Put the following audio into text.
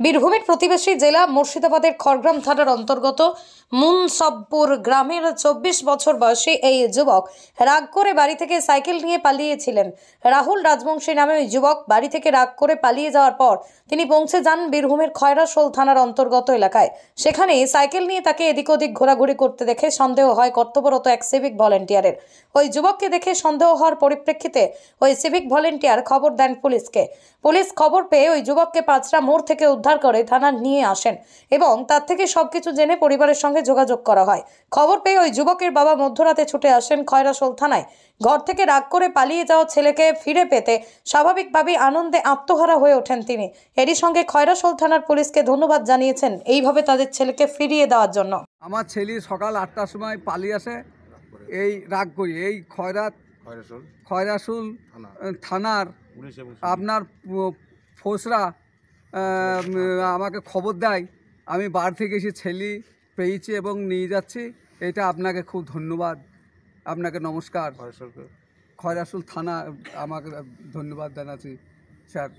বীরভূমের প্রতিবেশী জেলা মুর্শিদাবাদের খড়গ্রাম থানার অন্তর্গত মুনসবপুর গ্রামের 24 বছর বয়সী এই যুবক রাগ করে বাড়ি থেকে সাইকেল নিয়ে পালিয়েছিলেন। রাহুল রাজবংশী নামে ওই যুবক বাড়ি থেকে রাগ করে পালিয়ে যাওয়ার পর তিনি পৌঁছে যান বীরভূমের খয়রাশোল থানার অন্তর্গত এলাকায়। সেখানে সাইকেল নিয়ে তাকে এদিক ওদিক ঘোরাঘুরি করতে দেখে সন্দেহ হয় কর্তব্যরত এক সিভিক ভলেন্টিয়ারের। ওই যুবককে দেখে সন্দেহ হওয়ার পরিপ্রেক্ষিতে ওই সিভিক ভলেন্টিয়ার খবর দেন পুলিশকে। পুলিশ খবর পেয়ে ওই যুবককে পাঁচরা মোড় থেকে উদ্ধার করে থানায় নিয়ে আসেন এবং তার থেকে সবকিছু জেনে পরিবারের সঙ্গে যোগাযোগ করা হয়। খবর পেয়ে ওই যুবকের বাবা মধ্যরাতে ছুটে আসেন খয়রাশোল থানায়। ঘর থেকে রাগ করে পালিয়ে যাওয়া ছেলেকে ফিরে পেতে স্বাভাবিকভাবেই আনন্দে আত্মহারা হয়ে ওঠেন তিনি। এরই সঙ্গে খয়রাশোল থানার পুলিশকে ধন্যবাদ জানিয়েছেন এইভাবে তাদের ছেলেকে ফিরিয়ে দেওয়ার জন্য। আমার ছেলে সকাল 8টার সময় পালিয়ে আসে, এই রাগ করি এই খয়রাশোল থানার আপনার ফোসরা আমাকে খবর দেয়। আমি বাড়ি থেকে এসে ছেলে পেয়েছি এবং নিয়ে যাচ্ছি। এটা আপনাকে খুব ধন্যবাদ, আপনাকে নমস্কার। খয়রাশোল থানা আমাকে ধন্যবাদ জানাচ্ছি স্যার।